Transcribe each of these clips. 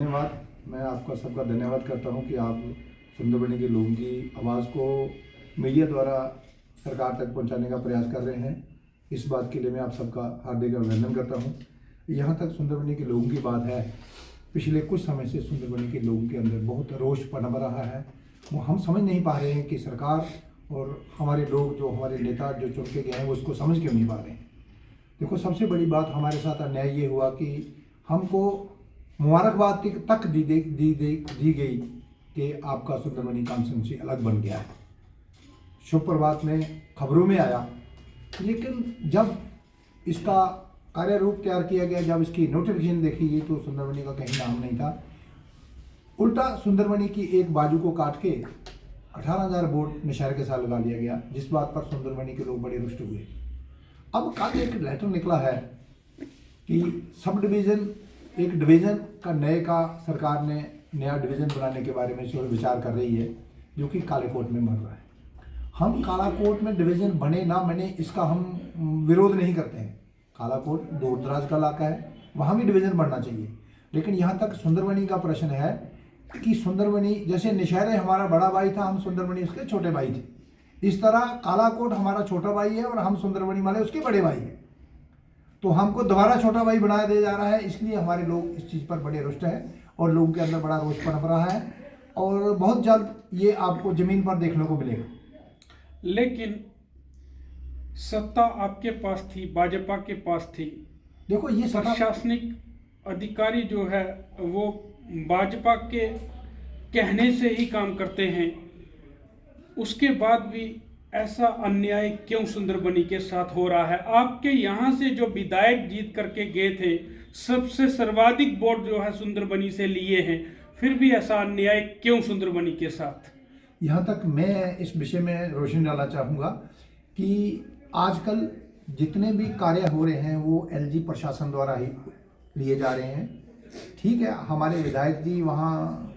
धन्यवाद। मैं आपका सबका धन्यवाद करता हूं कि आप सुंदरबनी के लोगों की आवाज़ को मीडिया द्वारा सरकार तक पहुंचाने का प्रयास कर रहे हैं। इस बात के लिए मैं आप सबका हार्दिक अभिनंदन करता हूं। यहां तक सुंदरबनी के लोगों की बात है, पिछले कुछ समय से सुंदरबनी के लोगों के अंदर बहुत रोष पनप रहा है। वो हम समझ नहीं पा रहे हैं कि सरकार और हमारे लोग, जो हमारे नेता जो चुन के गए हैं, वो उसको समझ क्यों नहीं पा रहे हैं। देखो, सबसे बड़ी बात हमारे साथ अन्याय ये हुआ कि हमको मुबारकबाद तक दी गई कि आपका सुंदरबनी कॉन्स्टिट्यूंसी अलग बन गया है। शुभ प्रभात में खबरों में आया, लेकिन जब इसका कार्य रूप तैयार किया गया, जब इसकी नोटिफिकेशन देखी गई, तो सुंदरबनी का कहीं नाम नहीं था। उल्टा सुंदरबनी की एक बाजू को काट के 18,000 वोट नशहर के साथ लगा दिया गया, जिस बात पर सुंदरबनी के लोग बड़े रुष्ट हुए। अब कल एक लेटर निकला है कि सब डिवीज़न, एक डिवीज़न का नए का सरकार ने नया डिवीज़न बनाने के बारे में विचार कर रही है, जो कि कालाकोट में बन रहा है। हम कालाकोट में डिवीज़न बने ना बने, इसका हम विरोध नहीं करते हैं। कालाकोट दूर दराज का इलाका है, वहाँ भी डिवीज़न बनना चाहिए। लेकिन यहाँ तक सुंदरबनी का प्रश्न है कि सुंदरबनी, जैसे नशहर हमारा बड़ा भाई था, हम सुंदरबनी उसके छोटे भाई थे, इस तरह कालाकोट हमारा छोटा भाई है और हम सुंदरबनी वाले उसके बड़े भाई हैं। तो हमको दोबारा छोटा भाई बनाया दिया जा रहा है, इसलिए हमारे लोग इस चीज़ पर बड़े रुष्ट हैं और लोगों के अंदर बड़ा रोष पनप रहा है, और बहुत जल्द ये आपको ज़मीन पर देखने को मिलेगा। लेकिन सत्ता आपके पास थी, भाजपा के पास थी। देखो, ये प्रशासनिक अधिकारी जो है वो भाजपा के कहने से ही काम करते हैं, उसके बाद भी ऐसा अन्याय क्यों सुंदरबनी के साथ हो रहा है? आपके यहाँ से जो विधायक जीत करके गए थे, सबसे सर्वाधिक वोट जो है सुंदरबनी से लिए हैं, फिर भी ऐसा अन्याय क्यों सुंदरबनी के साथ? यहाँ तक मैं इस विषय में रोशनी डालना चाहूँगा कि आजकल जितने भी कार्य हो रहे हैं वो एलजी प्रशासन द्वारा ही लिए जा रहे हैं। ठीक है, हमारे विधायक जी वहाँ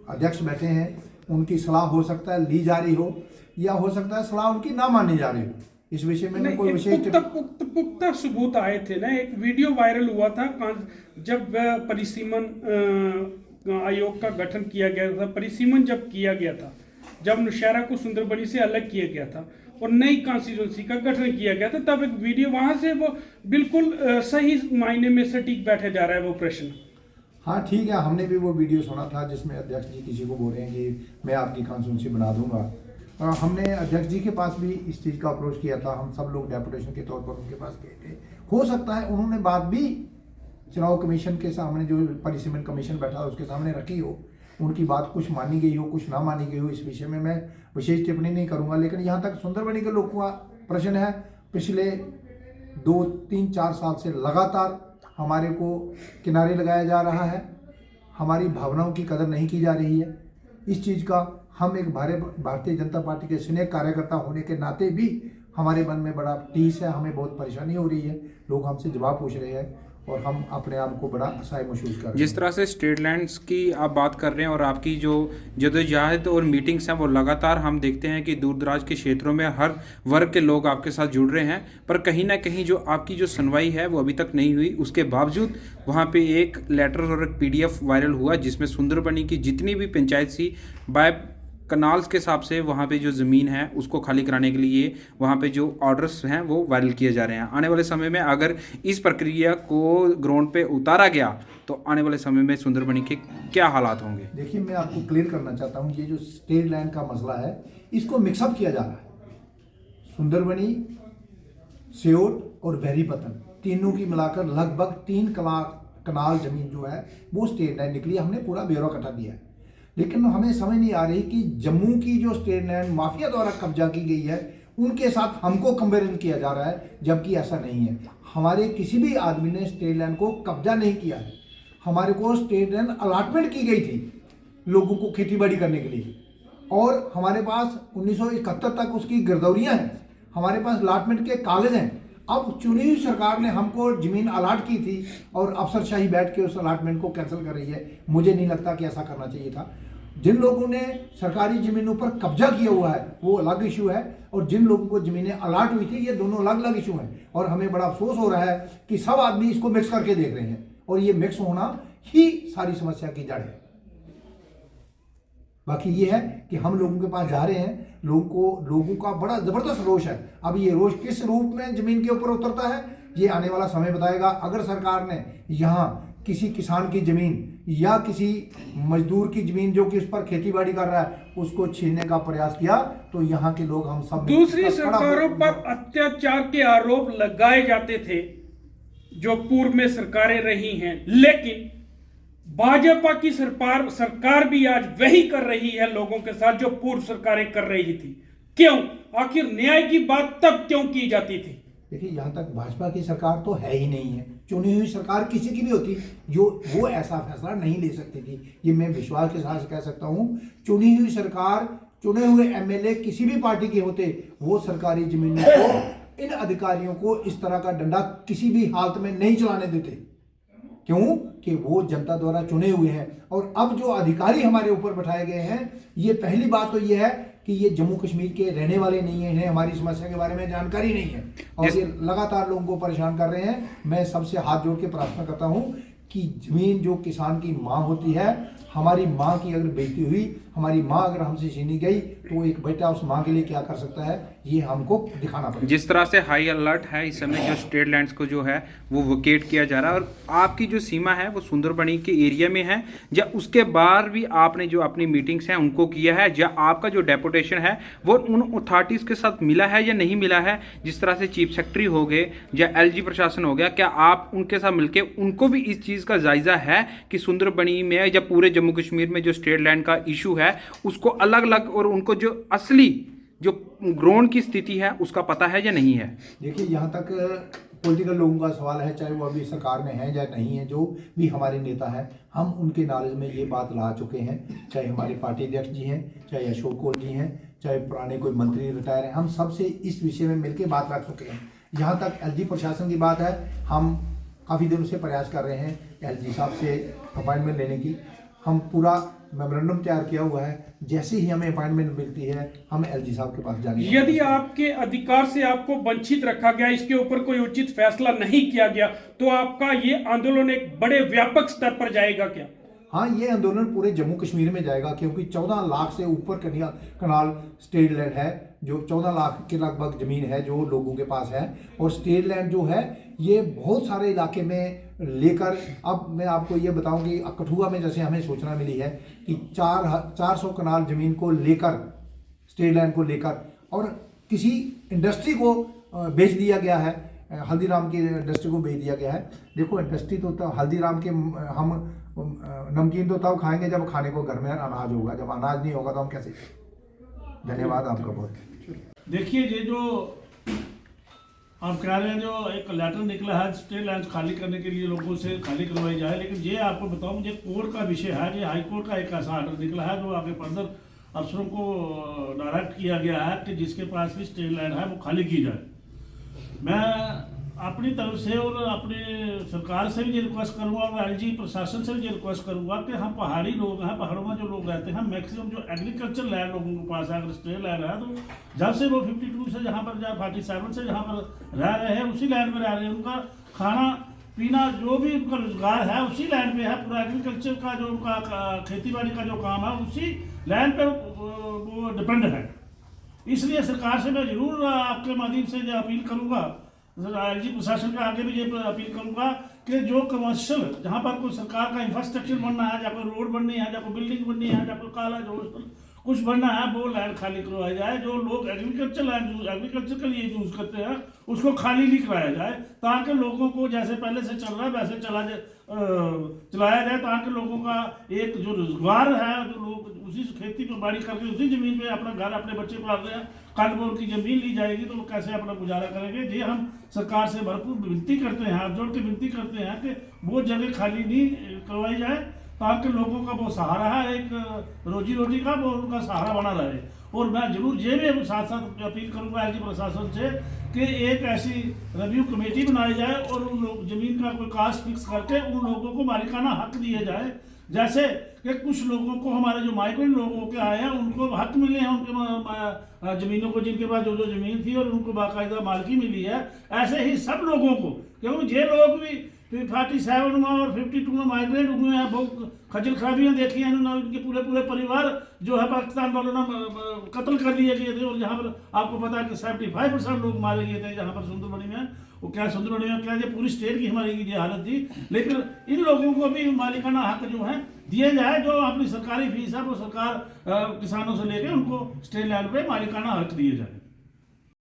अध्यक्ष बैठे हैं, उनकी सलाह हो सकता है ली जा रही हो, या हो सकता है सलाह उनकी ना माननी जा रही हो। इस विषय में कोई विशेष पुख्ता सबूत आए थे ना। एक वीडियो वायरल हुआ था जब परिसीमन आयोग का गठन किया गया था, परिसीमन जब किया गया था, जब नौशहरा को सुंदरबनी से अलग किया गया था और नई कॉन्स्टिट्यूंसी का गठन किया गया था, तब एक वीडियो वहां से वो बिल्कुल सही मायने में सटीक बैठे जा रहा है वो प्रश्न। हाँ ठीक है, हमने भी वो वीडियो सुना था जिसमें अध्यक्ष जी किसी को बोल रहे हैं कि मैं आपकी कॉन्स्टिट्यूंसी बना दूंगा। हमने अध्यक्ष जी के पास भी इस चीज़ का अप्रोच किया था, हम सब लोग डेपुटेशन के तौर पर उनके पास गए थे। हो सकता है उन्होंने बात भी चुनाव कमीशन के सामने, जो परिसीमन कमीशन बैठा उसके सामने रखी हो, उनकी बात कुछ मानी गई हो, कुछ ना मानी गई हो। इस विषय में मैं विशेष टिप्पणी नहीं करूँगा। लेकिन यहाँ तक सुंदरबनी के लोगों का प्रश्न है, पिछले 2, 3, 4 साल से लगातार हमारे को किनारे लगाया जा रहा है, हमारी भावनाओं की कदर नहीं की जा रही है। इस चीज़ का हम एक भारतीय जनता पार्टी के सीनियर कार्यकर्ता होने के नाते भी हमारे मन में बड़ा टीस है, हमें बहुत परेशानी हो रही है। लोग हमसे जवाब पूछ रहे हैं और हम अपने आप को बड़ा असहाय महसूस कर रहे हैं। जिस तरह से स्टेट लैंड्स की आप बात कर रहे हैं और आपकी जो जदोजहद और मीटिंग्स हैं वो लगातार हम देखते हैं कि दूर दराज के क्षेत्रों में हर वर्ग के लोग आपके साथ जुड़ रहे हैं, पर कहीं ना कहीं जो आपकी जो सुनवाई है वो अभी तक नहीं हुई। उसके बावजूद वहाँ पे एक लेटर और एक PDF वायरल हुआ जिसमें सुंदरबनी की जितनी भी पंचायत सी बाय कनाल्स के हिसाब से वहाँ पे जो ज़मीन है उसको खाली कराने के लिए वहाँ पे जो ऑर्डर्स हैं वो वायरल किए जा रहे हैं। आने वाले समय में अगर इस प्रक्रिया को ग्राउंड पे उतारा गया तो आने वाले समय में सुंदरबनी के क्या हालात होंगे? देखिए, मैं आपको क्लियर करना चाहता हूँ, ये जो स्टेट लैंड का मसला है इसको मिक्सअप किया जा रहा है। सुंदरबनी, सियोट और बहरीपतन तीनों की मिलाकर लगभग 3 कनाल ज़मीन जो है वो स्टेट लैंड निकली है। हमने पूरा ब्यौरा कटा दिया है, लेकिन हमें समझ नहीं आ रही कि जम्मू की जो स्टेट लैंड माफिया द्वारा कब्जा की गई है उनके साथ हमको कंपेरिजन किया जा रहा है, जबकि ऐसा नहीं है। हमारे किसी भी आदमी ने स्टेट लैंड को कब्जा नहीं किया है। हमारे को स्टेट लैंड अलॉटमेंट की गई थी लोगों को खेती बाड़ी करने के लिए, और हमारे पास 1971 तक उसकी गिरदौरियाँ हैं, हमारे पास अलॉटमेंट के कागज हैं। अब चुनी हुई सरकार ने हमको ज़मीन अलाट की थी और अफसरशाही बैठ के उस अलाटमेंट को कैंसिल कर रही है। मुझे नहीं लगता कि ऐसा करना चाहिए था। जिन लोगों ने सरकारी ज़मीनों पर कब्जा किया हुआ है वो अलग इशू है, और जिन लोगों को ज़मीनें अलाट हुई थी ये दोनों अलग अलग इशू हैं। और हमें बड़ा अफसोस हो रहा है कि सब आदमी इसको मिक्स करके देख रहे हैं, और ये मिक्स होना ही सारी समस्या की जड़ है। बाकी ये है कि हम लोगों के पास जा रहे हैं, लोगों का बड़ा जबरदस्त रोष है। अब ये रोष किस रूप में जमीन के ऊपर उतरता है ये आने वाला समय बताएगा। अगर सरकार ने यहाँ किसी किसान की जमीन या किसी मजदूर की जमीन जो कि उस पर खेती बाड़ी कर रहा है उसको छीनने का प्रयास किया तो यहाँ के लोग हम सब दूसरी सरकारों पर अत्याचार के आरोप लगाए जाते थे जो पूर्व में सरकारें रही हैं, लेकिन भाजपा की सरकार भी आज वही कर रही है लोगों के साथ जो पूर्व सरकारें कर रही थी। क्यों? आखिर न्याय की बात तब क्यों की जाती थी? देखिए, यहाँ तक भाजपा की सरकार तो है ही नहीं है। चुनी हुई सरकार किसी की भी होती जो वो ऐसा फैसला नहीं ले सकती थी, ये मैं विश्वास के साथ कह सकता हूँ। चुनी हुई सरकार, चुने हुए एमएलए किसी भी पार्टी के होते, वो सरकारी जमीनों को, इन अधिकारियों को इस तरह का डंडा किसी भी हालत में नहीं चलाने देते। क्यों? कि वो जनता द्वारा चुने हुए हैं। और अब जो अधिकारी हमारे ऊपर बैठाए गए हैं, ये पहली बात तो ये है कि ये जम्मू कश्मीर के रहने वाले नहीं है, इन्हें हमारी समस्या के बारे में जानकारी नहीं है और ये लगातार लोगों को परेशान कर रहे हैं। मैं सबसे हाथ जोड़ के प्रार्थना करता हूं कि जमीन जो किसान की माँ होती है, हमारी माँ की अगर बेइज्जती हुई, हमारी माँ अगर हमसे छीनी गई तो एक बेटा उस माँ के लिए क्या कर सकता है, ये हमको दिखाना पड़ेगा। जिस तरह से हाई अलर्ट है इस समय, जो स्टेट लैंड्स को जो है वो वोकेट किया जा रहा है और आपकी जो सीमा है वो सुंदरबनी के एरिया में है, या उसके बाहर भी आपने जो अपनी मीटिंग्स हैं उनको किया है, या आपका जो डेपुटेशन है वो उन अथॉरिटीज़ के साथ मिला है या नहीं मिला है? जिस तरह से चीफ सेक्रेटरी हो गए या एलजी प्रशासन हो गया, क्या आप उनके साथ मिलके उनको भी इस चीज़ का जायज़ा है कि सुंदरबनी में या पूरे जम्मू कश्मीर में जो स्टेट लैंड का इशू है उसको अलग अलग और उनको जो असली जो ग्राउंड की स्थिति है उसका पता है या नहीं है? देखिए, यहाँ तक पॉलिटिकल लोगों का सवाल है, चाहे वो अभी सरकार में है या नहीं है, जो भी हमारे नेता है, हम उनके नॉलेज में ये बात ला चुके हैं। चाहे हमारे पार्टी अध्यक्ष जी हैं, चाहे अशोक कोल जी हैं, चाहे पुराने कोई मंत्री रिटायर हैं, हम सबसे इस विषय में मिलकर बात रख चुके हैं। यहाँ तक एलजी प्रशासन की बात है, हम काफ़ी दिनों से प्रयास कर रहे हैं एलजी साहब से अपॉइंटमेंट लेने की। हम पूरा मेमोरेंडम तैयार किया हुआ है, जैसे ही हमें अपॉइंटमेंट मिलती है हम एलजी साहब के पास जाएंगे। यदि आपके अधिकार से आपको वंचित रखा गया, इसके ऊपर कोई उचित फैसला नहीं किया गया, तो आपका ये आंदोलन एक बड़े व्यापक स्तर पर जाएगा क्या? हाँ, ये आंदोलन पूरे जम्मू कश्मीर में जाएगा, क्योंकि 14 लाख से ऊपर कनाल स्टेट लैंड है, जो 14 लाख के लगभग ज़मीन है जो लोगों के पास है। और स्टेट लैंड जो है ये बहुत सारे इलाके में लेकर, अब मैं आपको ये बताऊं कि कठुआ में जैसे हमें सूचना मिली है कि 400 कनाल ज़मीन को लेकर, स्टेट लैंड को लेकर, और किसी इंडस्ट्री को बेच दिया गया है, हल्दीराम की इंडस्ट्री को बेच दिया गया है। देखो, इंडस्ट्री तो हल्दीराम के, हम नमकीन तो तब खाएंगे जब खाने को घर में अनाज होगा, जब अनाज नहीं होगा तो हम कैसे? धन्यवाद आपका बहुत। देखिए, ये जो आप कह रहे हैं, जो एक लेटर निकला है स्टेट लैंड खाली करने के लिए लोगों से खाली करवाई जाए, लेकिन ये आपको बताऊं, ये कोर्ट का विषय है। ये हाई कोर्ट का एक ऐसा आर्डर निकला है जो आगे फर्दर अफसरों को डायरेक्ट किया गया है कि जिसके पास भी स्टेट लैंड है वो खाली की जाए। मैं अपनी तरफ से और अपने सरकार से भी ये रिक्वेस्ट करूँगा और एलजी प्रशासन से भी ये रिक्वेस्ट करूँगा कि हम पहाड़ी लोग हैं, पहाड़ों में जो लोग रहते हैं, मैक्सिमम जो एग्रीकल्चर लैंड लोगों के पास है, अगर स्टेट लैंड है, तो जब से वो 52 से जहाँ पर, 47 से जहाँ पर रह रहे हैं उसी लैंड में रह रहे हैं। उनका खाना पीना जो भी उनका रोजगार है उसी लैंड पे है। पूरा एग्रीकल्चर का जो उनका खेती बाड़ी का जो काम है उसी लैंड पर वो डिपेंड है। इसलिए सरकार से मैं जरूर आपके माध्यम से ये अपील करूँगा, एलजी प्रशासन का आगे भी ये अपील करूंगा कि जो कमर्शियल, जहां पर कोई सरकार का इंफ्रास्ट्रक्चर बनना है, या कोई रोड बननी है, या कोई बिल्डिंग बननी है, या कोई कॉलेज हॉस्पिटल कुछ बनना है, वो लैंड खाली करवाया जाए। जो लोग एग्रीकल्चर लैंड एग्रीकल्चर के लिए यूज करते हैं उसको खाली नहीं कराया जाए, ताकि लोगों को जैसे पहले से चल रहा है वैसे चलाया जाए, ताकि लोगों का एक जो रोजगार है, जो लोग उसी खेती को बाड़ी करके उसी जमीन पे अपना घर, अपने बच्चे पाल रहे हैं, कल को उनकी जमीन ली जाएगी तो वो कैसे अपना गुजारा करेंगे। ये हम सरकार से भरपूर विनती करते हैं, हाथ जोड़ के विनती करते हैं कि वो जगह खाली नहीं करवाई जाए, ताकि लोगों का वो सहारा है, एक रोजी रोटी का वो उनका सहारा बना रहे। और मैं जरूर ये भी साथ साथ अपील करूंगा एलजी प्रशासन से कि एक ऐसी रिव्यू कमेटी बनाई जाए और उन लोग जमीन का कोई कास्ट फिक्स करके उन लोगों को मालिकाना हक दिए जाए। जैसे कि कुछ लोगों को, हमारे जो माइग्रेंट लोगों के आए हैं उनको हक मिले हैं उनके ज़मीनों को, जिनके पास जो ज़मीन थी और उनको बाकायदा मालिकी मिली है, ऐसे ही सब लोगों को, क्योंकि ये लोग भी फिर 47 में और 52 में माइग्रेट हुए हैं, बहुत खजल खराबियाँ देखी हैं इन्होंने, उनके पूरे पूरे परिवार जो है पाकिस्तान वालों ने कत्ल कर दिए गए थे। और यहाँ पर आपको पता है कि 75% लोग मारे गए थे यहाँ पर सुंदरबनी में। वो क्या सुंदरबनी में क्या, ये पूरी स्टेट की हमारी की ये हालत थी। लेकिन इन लोगों को भी मालिकाना हक जो है दिए जाए, जो अपनी सरकारी फीस है वो सरकार किसानों से लेकर उनको स्टेट लेवल पे मालिकाना हक दिए जाए।